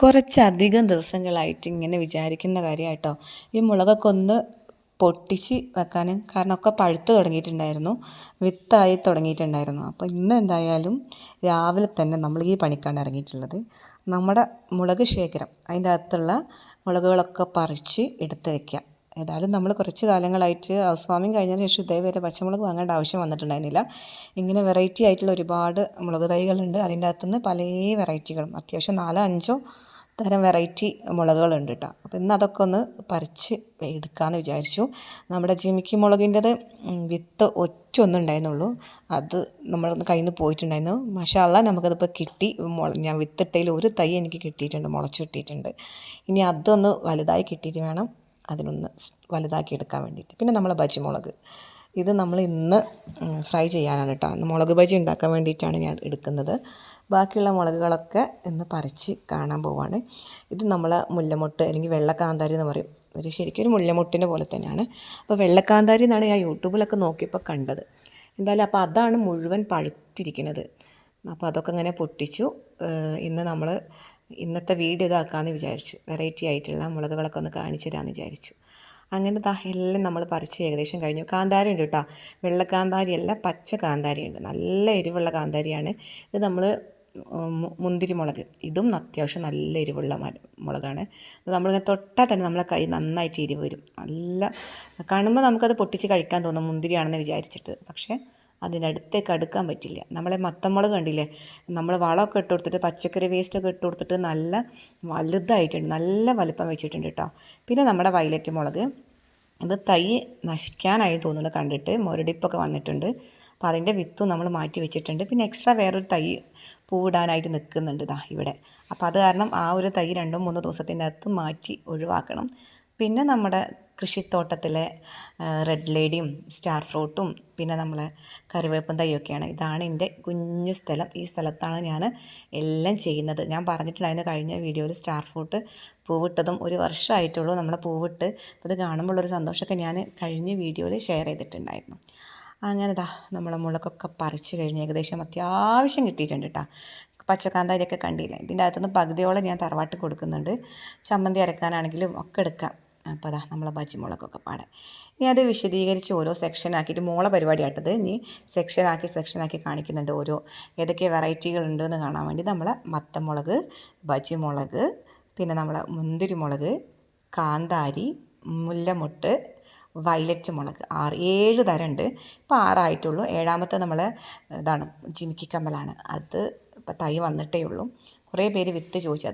കുറച്ചധികം ദിവസങ്ങളായിട്ട് ഇങ്ങനെ വിചാരിക്കുന്ന കാര്യമായിട്ടോ ഈ മുളകൊക്കെ ഒന്ന് പൊട്ടിച്ച് വെക്കാനും കാരണം ഒക്കെ പഴുത്ത് തുടങ്ങിയിട്ടുണ്ടായിരുന്നു, വിത്തായി തുടങ്ങിയിട്ടുണ്ടായിരുന്നു. അപ്പോൾ ഇന്ന് എന്തായാലും രാവിലെ തന്നെ നമ്മൾ ഈ പണിക്കാണ് ഇറങ്ങിയിട്ടുള്ളത്. നമ്മുടെ മുളക് ശേഖരം അതിൻ്റെ അകത്തുള്ള മുളകുകളൊക്കെ പറിച്ച് എടുത്ത് വയ്ക്കുക. ഏതായാലും നമ്മൾ കുറച്ച് കാലങ്ങളായിട്ട് ഹൗസ് വാമിങ് കഴിഞ്ഞതിന് ശേഷം ഇതേവരെ പച്ചമുളക് വാങ്ങേണ്ട ആവശ്യം വന്നിട്ടുണ്ടായിരുന്നില്ല. ഇങ്ങനെ വെറൈറ്റി ആയിട്ടുള്ള ഒരുപാട് മുളക് തൈകളുണ്ട്. അതിൻ്റെ അകത്തുനിന്ന് പല വെറൈറ്റികളും അത്യാവശ്യം 4-5 തരം വെറൈറ്റി മുളകുകളുണ്ട് കേട്ടോ. അപ്പോൾ ഇന്ന് അതൊക്കെ ഒന്ന് പറിച്ച് എടുക്കാമെന്ന് വിചാരിച്ചു. നമ്മുടെ ജിമിക്കി മുളകിൻ്റെത് വിത്ത് ഒറ്റൊന്നും ഉണ്ടായിരുന്നുള്ളൂ, അത് നമ്മളൊന്ന് കയ്യിൽ നിന്ന് പോയിട്ടുണ്ടായിരുന്നു. മാഷാ അല്ലാഹ് നമുക്കതിപ്പോൾ കിട്ടി. ഞാൻ വിത്തിട്ടതിൽ ഒരു തൈ എനിക്ക് കിട്ടിയിട്ടുണ്ട്, മുളച്ച് കിട്ടിയിട്ടുണ്ട്. ഇനി അതൊന്ന് വലുതായി കിട്ടിയിട്ട് വേണം അതിനൊന്ന് വലുതാക്കി എടുക്കാൻ വേണ്ടിയിട്ട്. പിന്നെ നമ്മളെ ബജി മുളക്, ഇത് നമ്മൾ ഇന്ന് ഫ്രൈ ചെയ്യാനാണ് കേട്ടോ. മുളക് ബജി ഉണ്ടാക്കാൻ വേണ്ടിയിട്ടാണ് ഞാൻ എടുക്കുന്നത്. ബാക്കിയുള്ള മുളകുകളൊക്കെ ഇന്ന് പറിച്ച് കാണാൻ പോവാണ്. ഇത് നമ്മൾ മുല്ലമൊട്ട് അല്ലെങ്കിൽ വെള്ളക്കാന്താരി എന്ന് പറയും. ഒരു ശരിക്കും ഒരു മുല്ലമൊട്ടിൻ്റെ പോലെ തന്നെയാണ്. അപ്പോൾ വെള്ളക്കാന്താരി എന്നാണ് ഞാൻ യൂട്യൂബിലൊക്കെ നോക്കിയപ്പോൾ കണ്ടത്. എന്തായാലും അപ്പോൾ അതാണ് മുഴുവൻ പഴുത്തിരിക്കുന്നത്. അപ്പോൾ അതൊക്കെ ഇങ്ങനെ പൊട്ടിച്ചു. ഇന്ന് നമ്മൾ ഇന്നത്തെ വീഡിയോ ഇതാക്കാമെന്ന് വിചാരിച്ചു. വെറൈറ്റി ആയിട്ടുള്ള മുളകുകളൊക്കെ ഒന്ന് കാണിച്ചു തരാമെന്ന് വിചാരിച്ചു. അങ്ങനെ എല്ലാം നമ്മൾ പറിച്ച് ഏകദേശം കഴിഞ്ഞു. കാന്താരി ഉണ്ട് കേട്ടോ, വെള്ളക്കാന്താരിയല്ല പച്ച കാന്താരിയുണ്ട്, നല്ല എരിവുള്ള കാന്താരിയാണ്. ഇത് നമ്മൾ മുന്തിരി മുളക്, ഇതും അത്യാവശ്യം നല്ല എരിവുള്ള മുളകാണ്. നമ്മളിങ്ങനെ തൊട്ടാൽ തന്നെ നമ്മളെ കൈ നന്നായിട്ട് എരിവ് വരും. നല്ല കാണുമ്പോൾ നമുക്കത് പൊട്ടിച്ച് കഴിക്കാൻ തോന്നും മുന്തിരിയാണെന്ന് വിചാരിച്ചിട്ട്. പക്ഷേ അതിൻ്റെ അടുത്തേക്ക് അടുക്കാൻ പറ്റില്ല. നമ്മളെ മത്തമുളക് കണ്ടില്ലേ, നമ്മൾ വളമൊക്കെ ഇട്ട് കൊടുത്തിട്ട് പച്ചക്കറി വേസ്റ്റൊക്കെ ഇട്ട് കൊടുത്തിട്ട് നല്ല വലുതായിട്ടുണ്ട്, നല്ല വലുപ്പം വെച്ചിട്ടുണ്ട് കേട്ടോ. പിന്നെ നമ്മുടെ വയലറ്റ് മുളക്, ഇത് തൈ നശിക്കാനായി തോന്നുന്നു കണ്ടിട്ട്, മുരടിപ്പൊക്കെ വന്നിട്ടുണ്ട്. അപ്പോൾ അതിൻ്റെ വിത്തും നമ്മൾ മാറ്റി വെച്ചിട്ടുണ്ട്. പിന്നെ എക്സ്ട്രാ വേറൊരു തൈ പൂവിടാനായിട്ട് നിൽക്കുന്നുണ്ട് ഇതാ ഇവിടെ. അപ്പോൾ അത് കാരണം ആ ഒരു തൈ 2-3 ദിവസത്തിൻ്റെ അകത്ത് മാറ്റി ഒഴിവാക്കണം. പിന്നെ നമ്മുടെ കൃഷിത്തോട്ടത്തിലെ റെഡ് ലേഡിയും സ്റ്റാർ ഫ്രൂട്ടും പിന്നെ നമ്മളെ കറിവേപ്പും തൈയൊക്കെയാണ്. ഇതാണ് എൻ്റെ കുഞ്ഞു സ്ഥലം. ഈ സ്ഥലത്താണ് ഞാൻ എല്ലാം ചെയ്യുന്നത്. ഞാൻ പറഞ്ഞിട്ടുണ്ടായിരുന്നു കഴിഞ്ഞ വീഡിയോയിൽ സ്റ്റാർ ഫ്രൂട്ട് പൂവിട്ടതും 1 വർഷമായിട്ടുള്ളൂ നമ്മളെ പൂവിട്ട്. അപ്പോൾ ഇത് കാണുമ്പോഴുള്ളൊരു സന്തോഷമൊക്കെ ഞാൻ കഴിഞ്ഞ വീഡിയോയിൽ ഷെയർ ചെയ്തിട്ടുണ്ടായിരുന്നു. അങ്ങനെ നമ്മളെ മുളകൊക്കെ പറിച്ച് കഴിഞ്ഞ് ഏകദേശം അത്യാവശ്യം കിട്ടിയിട്ടുണ്ട് കേട്ടോ. പച്ചക്കാന്താരിയൊക്കെ കണ്ടില്ലേ, ഇതിൻ്റെ അകത്തുനിന്ന് പകുതിയോളം ഞാൻ തറവാട്ട് കൊടുക്കുന്നുണ്ട്. ചമ്മന്തി അരക്കാനാണെങ്കിലും ഒക്കെ എടുക്കാം. അപ്പോൾ നമ്മളെ ബജി മുളകൊക്കെ പാടെ ഇനി അത് വിശദീകരിച്ച് ഓരോ സെക്ഷനാക്കിയിട്ട് മോളെ പരിപാടിയായിട്ടത് ഇനി സെക്ഷനാക്കി കാണിക്കുന്നുണ്ട്. ഓരോ ഏതൊക്കെ വെറൈറ്റികളുണ്ടെന്ന് കാണാൻ വേണ്ടി നമ്മളെ മത്തമുളക്, ബജി മുളക്, പിന്നെ നമ്മളെ മുന്തിരി മുളക്, കാന്താരി, മുല്ലമൊട്ട്, വയലറ്റ് മുളക് 6-7 തരം ഉണ്ട്. ഇപ്പോൾ 6 ആയിട്ടുള്ളൂ. 7ാമത്തെ നമ്മൾ ഇതാണ് ജിമിക്കി കമ്മലാണ്. അത് ഇപ്പോൾ തൈ വന്നിട്ടേ ഉള്ളൂ. കുറേ പേര് വിത്ത് ചോദിച്ചു.